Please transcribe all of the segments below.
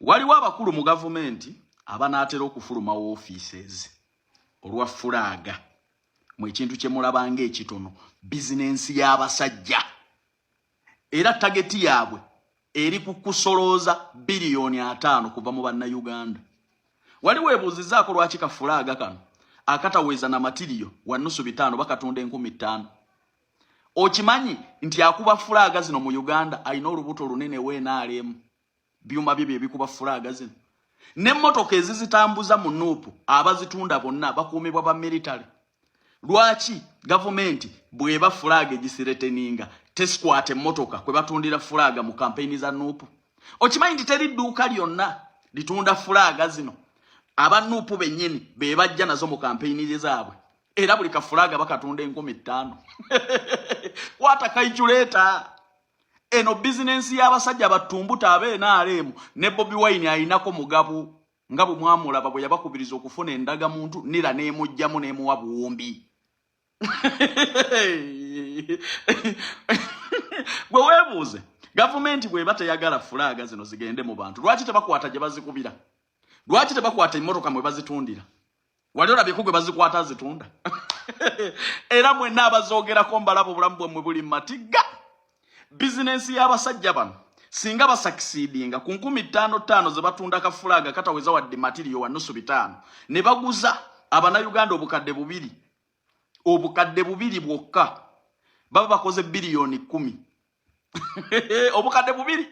waliwo abakulu mu gavumenti abanaatera okufuluma offices olwa fulaga mu ekintu kye mulabanga ekitono bizinensi y'abasajja era tageti yaabwe eri kukusolooza biliyoni 5 kuva mu bannayuganda. Waliwo ebuuzizaako lwaki kafulaga kano akataweza na matiriyo wa nusu 5 bakatunda 15,000. Okimanyi nti akuba fulaga zino mu Uganda alina olubuto lunene weenaalemu byuma bibye ebikuba fulaga zino. N'emmotoka ezizitambuza mu Nuupu abazitunda bonna bakuumibwa ba military. Lwaki gavumenti bweba fulaga egisireteninga teskwate emmotoka kwe batundira fulaga mu kampeyini za Nuupu? Okimanyi nti teri dduuka lyonna litunda fulaga zino. Aba Nuupu bennyini be bajja nazo mu kampeyini zaabwe. Era buli kafulaga bakatunda 15,000. Kwata kaichuleta. Eno business y'abasajja batumbuta ab'NRM ne Bobi Wine ayinako mugabu ngabu mwamulaba bwe yabakubiriza okufuna endaga muntu nira n'emujjamu n'emuwa buwumbi. Gwe weebuuze gavumenti bwe batayagala fulaga zino zigende mu bantu lwaki tebakwata gye bazikubira? Lwaki tebakwata emmotoka mwe bazitundira? Wali olabye kugwe bazikwata zitunda. Era mwenna abazoogerako mbalabo obulamu bwemmwe buli matiga. Business y'abasajja bano singa basakisiidinga ku 15,000 ze batunda kafulaga kataweza wadde materiyo wa nusu 5 ne baguza abanayuganda obukadde bubiri bwokka baba bakoze biliyoni 10. Obukadde bubiri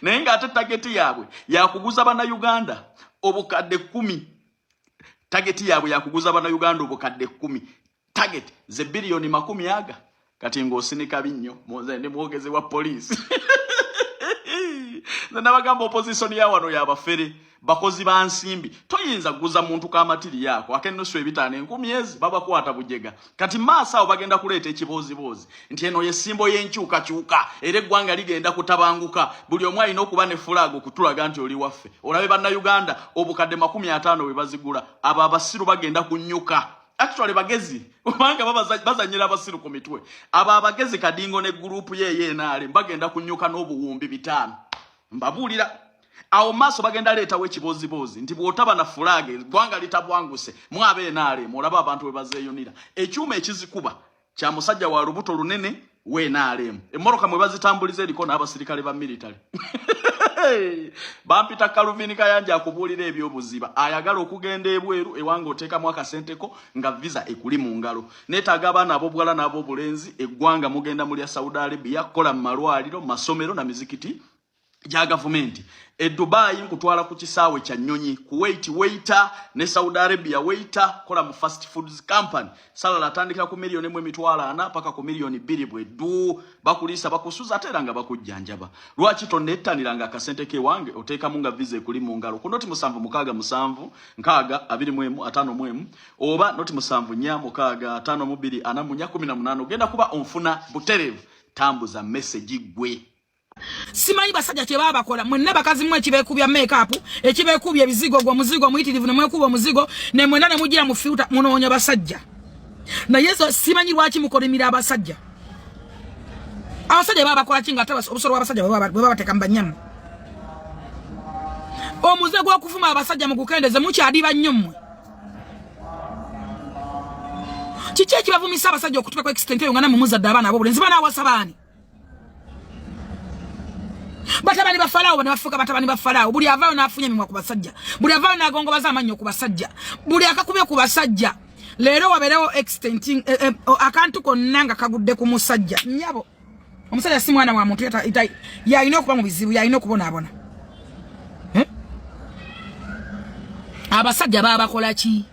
naye ng'ate tageti yaabwe yakuguza abanayuganda obukadde 10. Tageti yaabwe yakuguza abanayuganda obukadde 10. Target ze biliyoni 10 kati ng'osinika binnyo muze ndi mwogezi wa poliisi. Nabagamba opposition ya wano y'abafere bakozi ba nsimbi toyinza kuguza muntu ka matiri yako akennusu 5,000 baba kwata bujega kati maasa awo bagenda kuleeta ekibozibozi nti eno yesimbo y'enkyukakyuka era eggwanga ligenda kutabanguka buli omu alina okuba ne fulaga okutulaga nti oli waffe. Olabe bannayuganda obukadde 50 bwe bazigula abo abasiru bagenda kunnyuka. Actually bagezi kubanga bazanyira abasiru ku mitwe abo abagezi kadingo ne group ye naale bagenda kunnyuka n'obuwumbi 5 mbabuulira. Awo maaso bagenda leetawo ekibozibozi nti bw'otaba na fulaga eggwanga litabwanguse mwabe naale mulaba abantu bwe bazeeyunira. Ekyuma ekizikuba kya musajja wa lubuto lunene weenaalemu. Emmoroka mwe bazitambuliza eriko n'abasirikale ba military. Bampita Calvin Kayanja akubuulira ebyobuziba ayagala okugenda ebweru ewange oteekamu akasenteko nga visa ekuli mu ngalo. Neetaaga abaana ab'obuwala n'ab'obulenzi eggwanga mugenda mulya Saudi Arabia kola mu malwaliro masomero na mizikiti gya gavumenti. Dubai nkutwala ku kisaawe kya Nnyonyi, Kuwait waiter ne Saudi Arabia waiter kola mu fast foods company. Salala atandika ku miliyoni 1.4 paka ku miliyoni 2 bwedu bakulisa bakusuza atera nga bakujjanjaba. Lwaki tonettaniranga akasente ke wange oteekamu nga visa ekuli mu ngalo ku noti 7 nkaaga 21 oba noti 7 ogenda kuba onfuna buterevu tambuza message gwe. Simanyi basajja kye baba bakola mwenna bakazi mwe kibekubya makeup ekibekubya ebizigo gwa muzigo muyitirivu ne mwekuba muzigo ne mwenda ne mujira mu filter munoonya basajja na yeso simanyi lwaki mukolimira abasajja baba bakola kinga tabas obusoro abasajja baba bateka mbanyamu omuze gwa kufuma abasajja mu kukendeze mukyadiba nnyo mmwe kiki ekibavumisa abasajja okutuka ku extent eyo nga namwe muzadde abaana abobulenzi bana awasabani batabani ba Farao bana bafuka batabani ba Farao buli avaayo nafunye mimwa ku basajja buli avaayo nagongobaza amanyo ku basajja buli akakubye ku basajja leero waberewo extenting akantu konna nga kagudde ku musajja nyabo omusajja si mwana wa muntu yalina okuba mu bizibu yalina okubonaabona abasajja baba bakola ki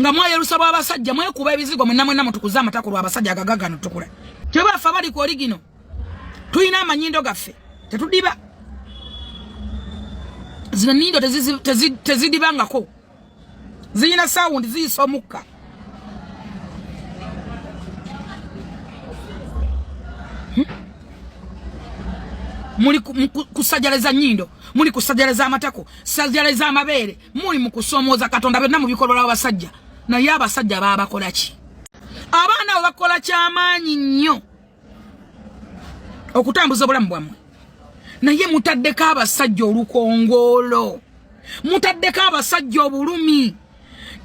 nga mwayerusa bw'abasajja mwekuba ebizigo mwenna mutukuza amatako lw'abasajja agagagano tukula kye bafa bali ku origino tuyina amanyindo gaffe tetudiba zina nindo tezidibangako ziyina sound ziyisomuka muli kusajaleza nyindo muli kusajaleza amatako sajaleza amabere muli mukusomooza Katonda benna mu bikolwa abasajja naye abasajja baba bakola ki abaana bakola kyamaanyi nnyo okutambuza obulamu bwammwe naye mutaddeko abasajja olukongolo mutaddeko abasajja obulumi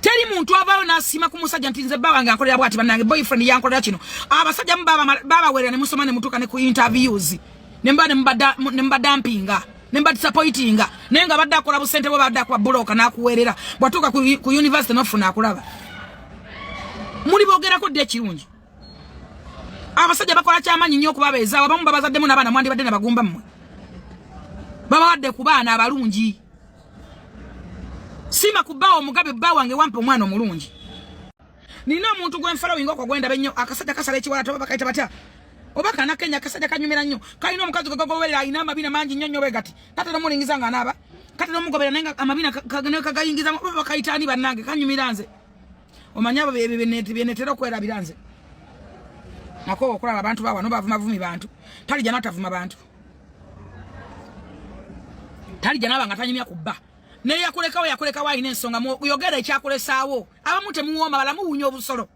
teri muntu avaayo n'asiima ku musajja nti nze bba wange ankolera bwati bannange boyfriend yankolera kino abasajja babawerera ne musoma ne mutuuka ne ku interviews ne mbadampinga ne mbadisappointinga naye nga badde akola busente bwe badde akuba buloka n'akuweerera bwatuuka ku university n'ofuna akulaba muli boogerako dde ekirungi abasajja bakola kyamaanyi nnyo okubabeezaawo abamu babazaddemu n'abaana mwandibadde ne bagumba mmwe babawadde ku baana abalungi sima kubawo mugabe bba wange wampa omwana omulungi nina omuntu gwe following okwo gwenda benyo akasajja kasala ekiwala toba bakaita batya oba kana Kenya akasajja kanyumira nnyo kalina omukazi gogogoberera ayina amabina mangi nnyo nnyo bwe gati kati nomulingiza nga naaba kati nomugobera nenga amabina kagayingiza oba bakaitani bannange kanyumira nze omanya abo byenetera okwerabira nze nako okulaba abantu bawano bavumavumi bantu talija natavuma bantu talija nabanga tanyumya kubba ne yakulekawo ayina ensonga yogera ekyakulesaawo abamu temuwooma balamuwunya obusolo